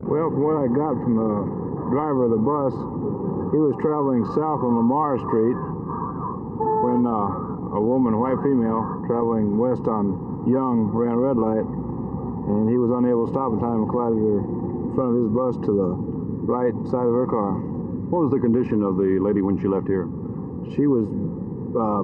Well, from what I got from the driver of the bus, he was traveling south on Lamar Street when a woman, white female, traveling west on Young ran a red light, and he was unable to stop in time and collided in front of his bus to the right side of her car. What was the condition of the lady when she left here? She was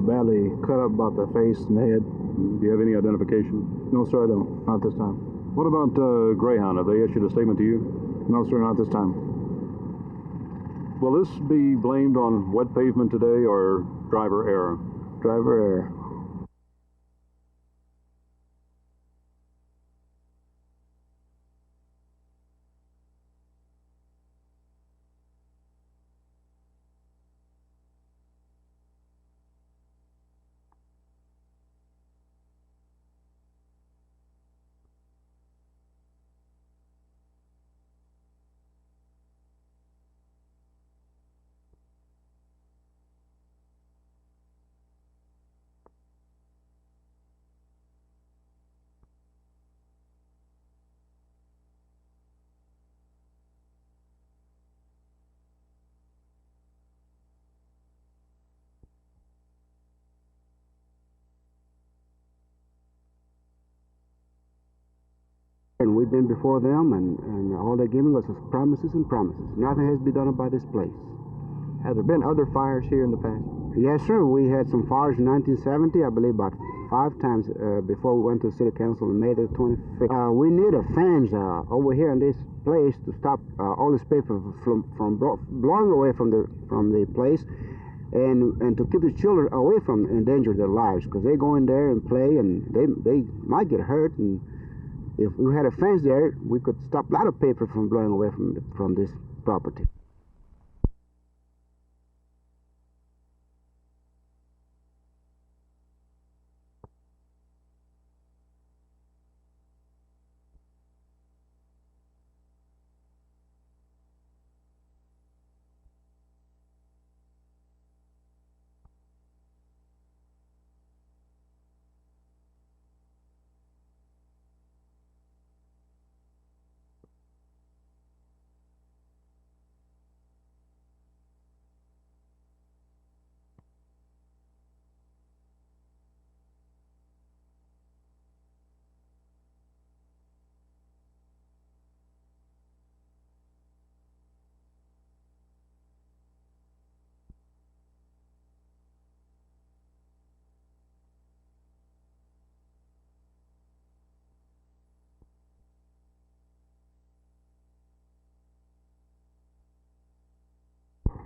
badly cut up about the face and head. Do you have any identification? No, sir, I don't. Not this time. What about Greyhound? Have they issued a statement to you? No, sir, not this time. Will this be blamed on wet pavement today or driver error? Driver error. And we've been before them, and all they're giving us is promises and promises. Nothing has been done about this place. Have there been other fires here in the past? Yes, sir. We had some fires in 1970, I believe about 5 times before we went to the city council on May the 25th. We need a fence over here in this place to stop all this paper from blowing away from the place, and to keep the children away from endanger their lives, because they go in there and play and they might get hurt. And if we had a fence there, we could stop a lot of paper from blowing away from this property.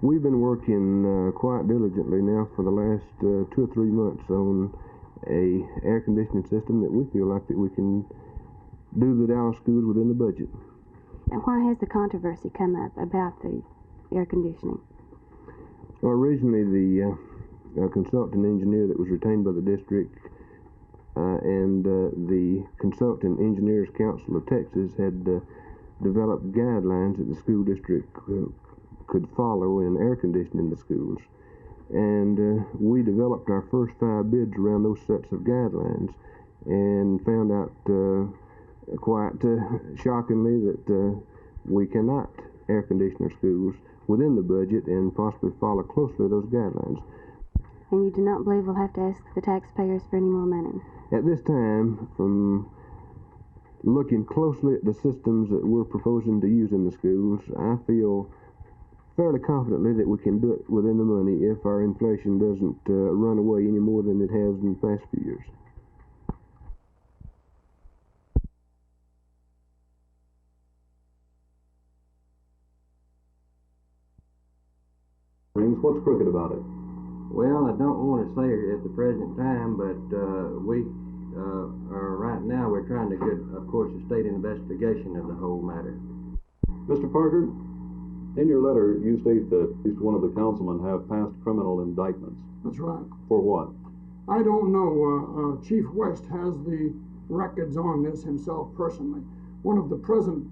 We've been working quite diligently now for the last 2 or 3 months on a air conditioning system that we feel like that we can do the Dallas schools within the budget. And why has the controversy come up about the air conditioning? Well, originally the consultant engineer that was retained by the district and the Consultant Engineers Council of Texas had developed guidelines that the school district could follow in air conditioning the schools. And we developed our first 5 bids around those sets of guidelines and found out quite shockingly that we cannot air condition our schools within the budget and possibly follow closely those guidelines. And you do not believe we'll have to ask the taxpayers for any more money? At this time, from looking closely at the systems that we're proposing to use in the schools, I feel fairly confidently that we can do it within the money if our inflation doesn't run away any more than it has in the past few years. What's crooked about it? Well, I don't want to say at the present time, but we are right now, we're trying to get, of course, a state investigation of the whole matter. Mr. Parker, in your letter, you state that at least one of the councilmen have passed criminal indictments. That's right. For what? I don't know. Chief West has the records on this himself personally. One of the present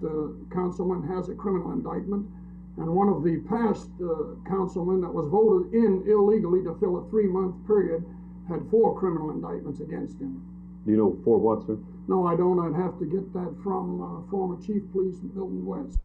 councilmen has a criminal indictment, and one of the past councilmen that was voted in illegally to fill a 3-month period had 4 criminal indictments against him. Do you know for what, sir? No, I don't. I'd have to get that from former Chief Police Milton West.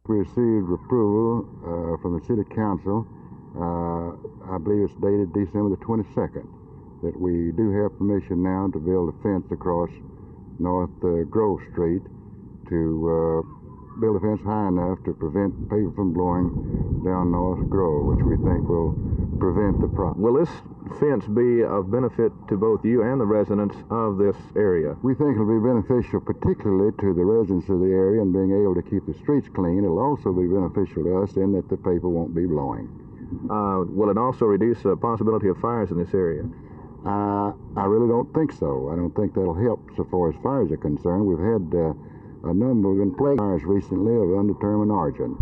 We received approval from the City Council, I believe it's dated December the 22nd, that we do have permission now to build a fence across North Grove Street to build a fence high enough to prevent people from blowing down North Grove, which we think will prevent the problem. Will this fence be of benefit to both you and the residents of this area? We think it'll be beneficial particularly to the residents of the area and being able to keep the streets clean. It'll also be beneficial to us in that the people won't be blowing. Will it also reduce the possibility of fires in this area? I really don't think so. I don't think that'll help so far as fires are concerned. We've had a number of plague fires recently of undetermined origin.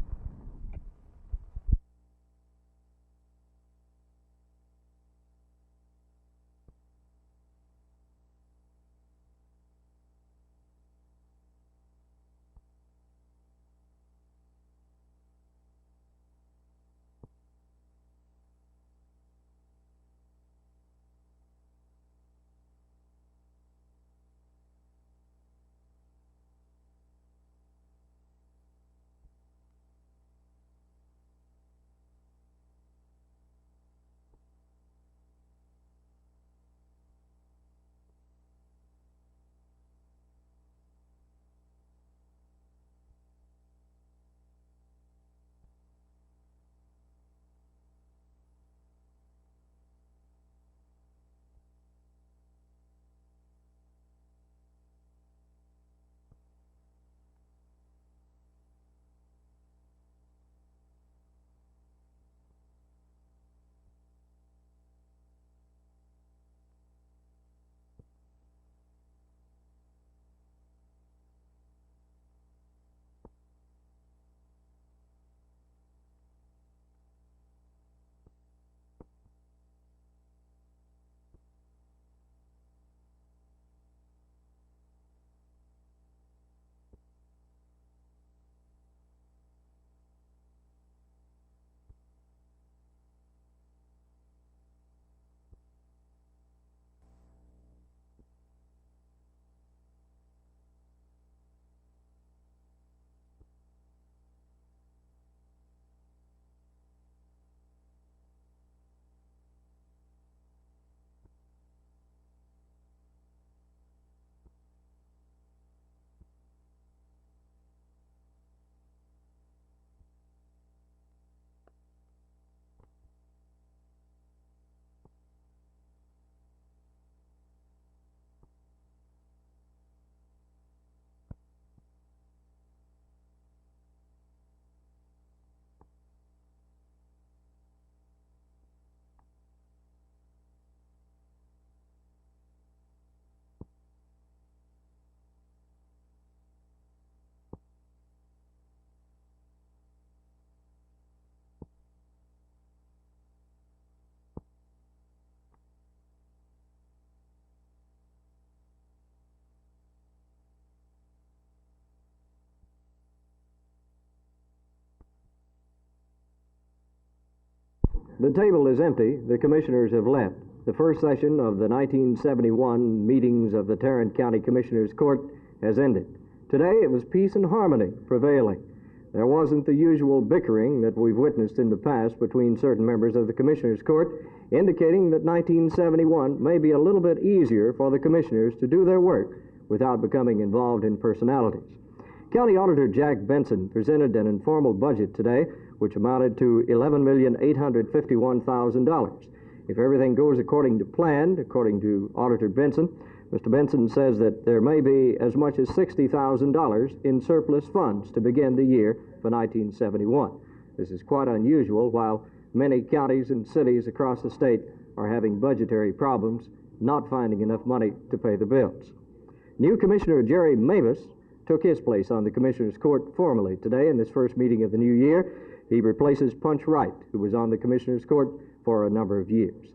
The table is empty. The commissioners have left. The first session of the 1971 meetings of the Tarrant County Commissioners Court has ended. Today it was peace and harmony prevailing. There wasn't the usual bickering that we've witnessed in the past between certain members of the Commissioners Court, indicating that 1971 may be a little bit easier for the commissioners to do their work without becoming involved in personalities. County Auditor Jack Benson presented an informal budget today which amounted to $11,851,000. If everything goes according to plan, according to Auditor Benson, Mr. Benson says that there may be as much as $60,000 in surplus funds to begin the year for 1971. This is quite unusual while many counties and cities across the state are having budgetary problems, not finding enough money to pay the bills. New Commissioner Jerry Mavis took his place on the Commissioners Court formally today in this first meeting of the new year. He replaces Punch Wright, who was on the Commissioners Court for a number of years.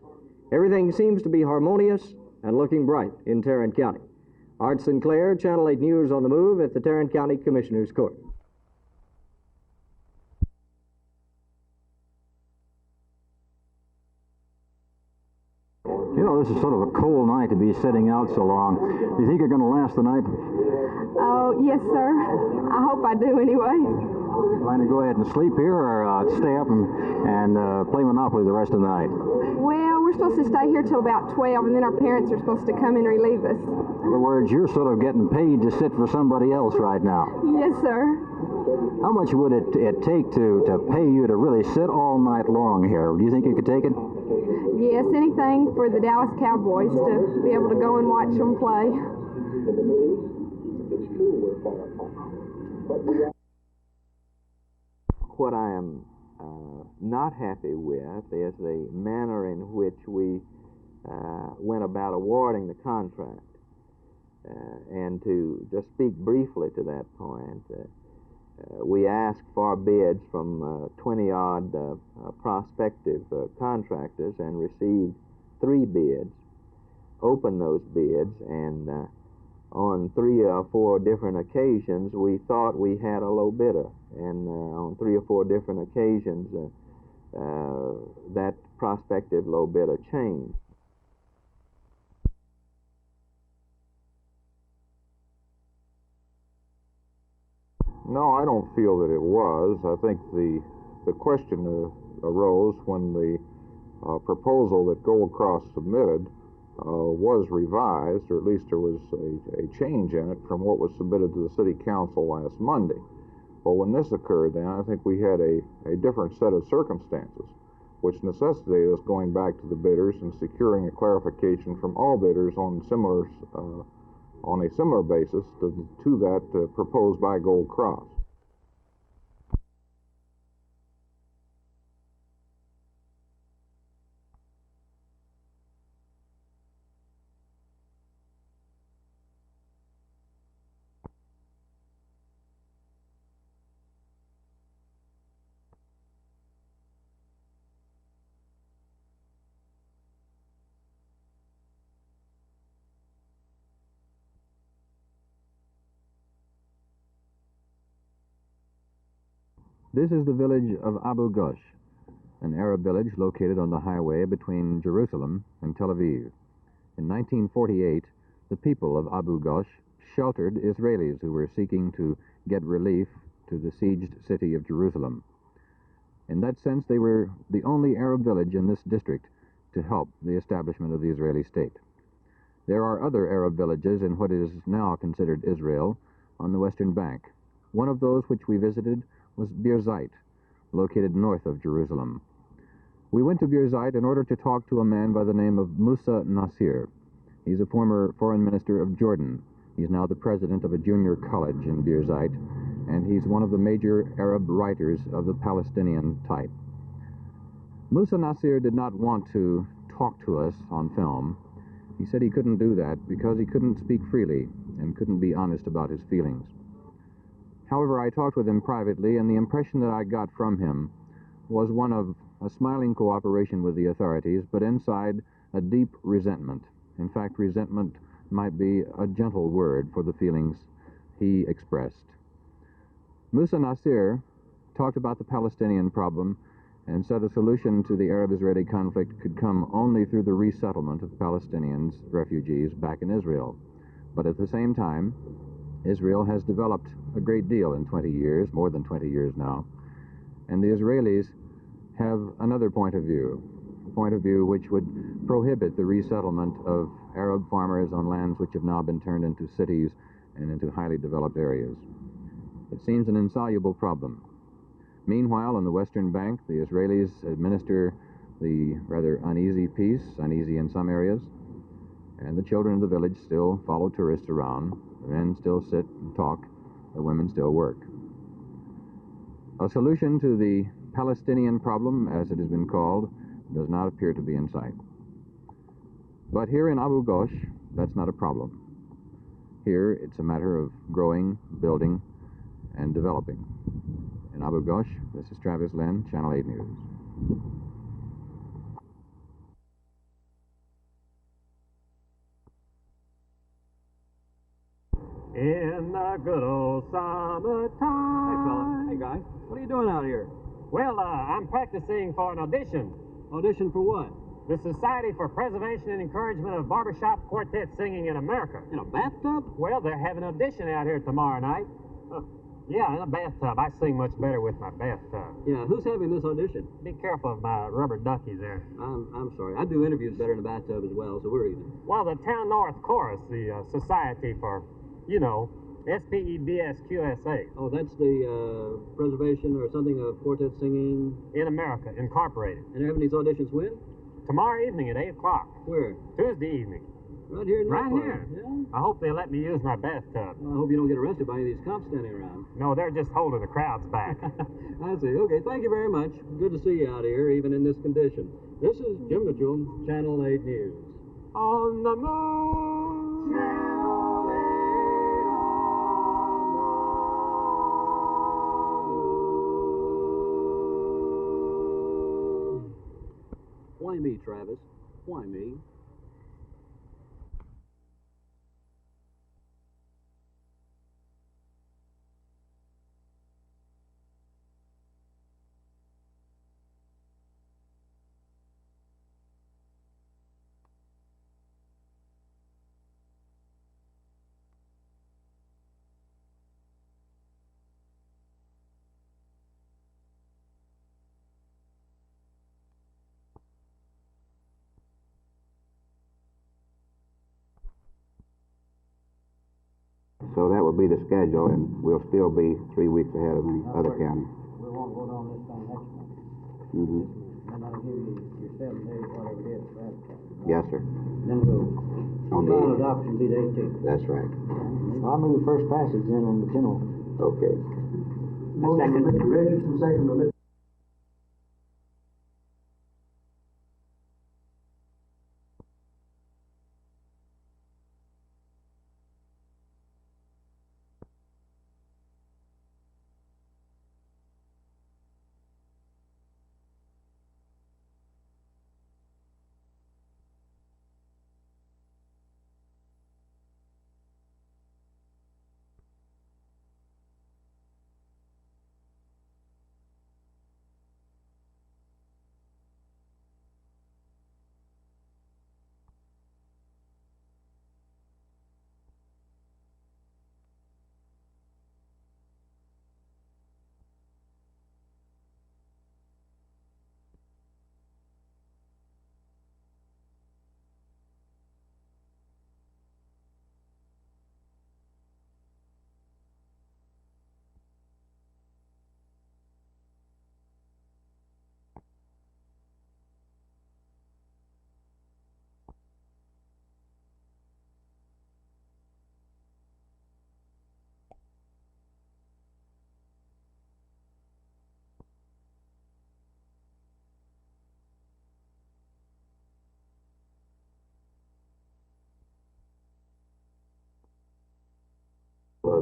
Everything seems to be harmonious and looking bright in Tarrant County. Art Sinclair, Channel 8 News on the Move at the Tarrant County Commissioners Court. You know, this is sort of a cold night to be sitting out so long. Do you think you're going to last the night? Oh, yes, sir. I hope I do anyway. Plan to go ahead and sleep here or stay up and play Monopoly the rest of the night? Well, we're supposed to stay here till about 12, and then our parents are supposed to come and relieve us. In other words, you're sort of getting paid to sit for somebody else right now. Yes, sir. How much would it take to pay you to really sit all night long here? Do you think you could take it? Yes, anything for the Dallas Cowboys to be able to go and watch them play. What I am not happy with is the manner in which we went about awarding the contract. And to just speak briefly to that point, we asked for bids from 20-odd prospective contractors and received 3 bids, opened those bids, and on 3 or 4 different occasions we thought we had a low bidder, and on 3 or 4 different occasions that prospective low bidder changed. No, I don't feel that it was. I think the question arose when the proposal that Gold Cross submitted was revised, or at least there was a change in it from what was submitted to the City Council last Monday. Well, when this occurred, then I think we had a different set of circumstances, which necessitated us going back to the bidders and securing a clarification from all bidders on a similar basis to that proposed by Gold Cross. This is the village of Abu Ghosh, an Arab village located on the highway between Jerusalem and Tel Aviv. In 1948, the people of Abu Ghosh sheltered Israelis who were seeking to get relief to the sieged city of Jerusalem. In that sense, they were the only Arab village in this district to help the establishment of the Israeli state. There are other Arab villages in what is now considered Israel on the western bank. One of those which we visited was Birzeit, located north of Jerusalem. We went to Birzeit in order to talk to a man by the name of Musa Nasir. He's a former foreign minister of Jordan. He's now the president of a junior college in Birzeit, and he's one of the major Arab writers of the Palestinian type. Musa Nasir did not want to talk to us on film. He said he couldn't do that because he couldn't speak freely and couldn't be honest about his feelings. However, I talked with him privately, and the impression that I got from him was one of a smiling cooperation with the authorities, but inside a deep resentment. In fact, resentment might be a gentle word for the feelings he expressed. Musa Nasir talked about the Palestinian problem and said a solution to the Arab-Israeli conflict could come only through the resettlement of Palestinians, refugees, back in Israel. But at the same time, Israel has developed a great deal in 20 years, more than 20 years now, and the Israelis have another point of view, a point of view which would prohibit the resettlement of Arab farmers on lands which have now been turned into cities and into highly developed areas. It seems an insoluble problem. Meanwhile, on the Western Bank, the Israelis administer the rather uneasy peace, uneasy in some areas, and the children of the village still follow tourists around. The men still sit and talk. The women still work. A solution to the Palestinian problem, as it has been called, does not appear to be in sight. But here in Abu Ghosh, that's not a problem. Here, it's a matter of growing, building, and developing. In Abu Ghosh, this is Travis Lynn, Channel 8 News. In the good old summertime. Hey, fella. Hey, guy. What are you doing out here? Well, I'm practicing for an audition. Audition for what? The Society for Preservation and Encouragement of Barbershop Quartet Singing in America. In a bathtub? Well, they're having an audition out here tomorrow night. Yeah, in a bathtub. I sing much better with my bathtub. Yeah, who's having this audition? Be careful of my rubber duckies there. I'm sorry. I do interviews better in a bathtub as well, so we're even. Well, the Town North Chorus, the Society for, you know, SPEBSQSA. Oh, that's the preservation or something of quartet singing? In America, Incorporated. And they're having these auditions when? Tomorrow evening at 8 o'clock. Where? Tuesday evening. Right here in Right North here. Yeah? I hope they let me use my bathtub. Well, I hope you don't get arrested by any of these cops standing around. No, they're just holding the crowds back. I see. Okay, thank you very much. Good to see you out here, even in this condition. This is Jim Mitchell, Channel 8 News. On the moon, Channel 8 Why me, Travis? Why me? So that will be the schedule, and we'll still be 3 weeks ahead of any other county. We won't vote on this thing next month. Mm-hmm. Then I'll give you your 7 days, whatever it is, for advertising. Yes, sir. Then we'll, final adoption will be the 18th. That's right. I'll move first passage then on the general. Okay. Motion by Mr. Richardson, second by Mr.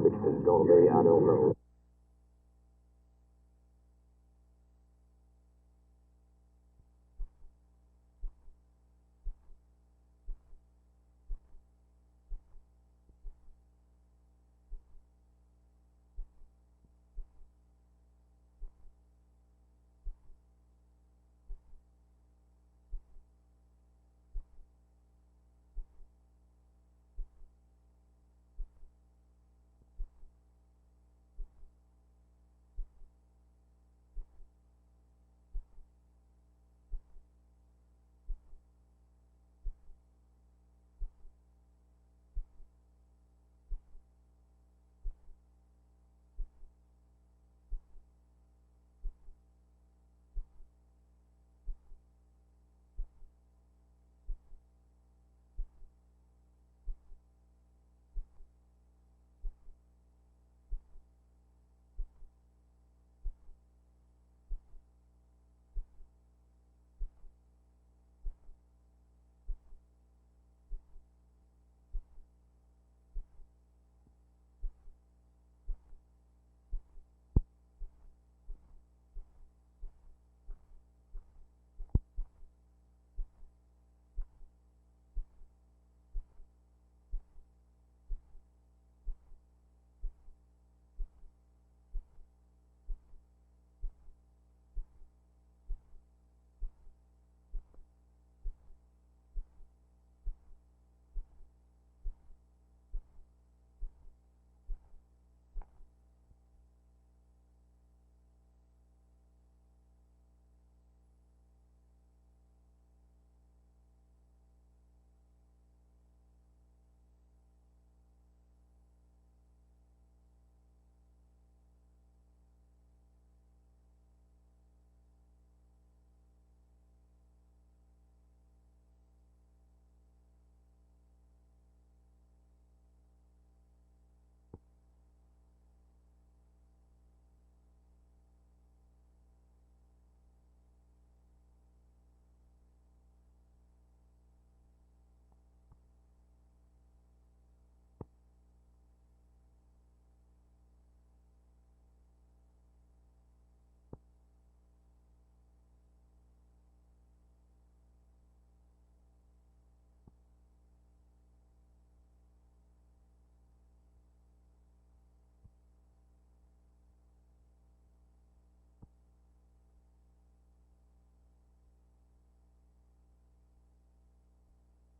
It's going to be, I don't know.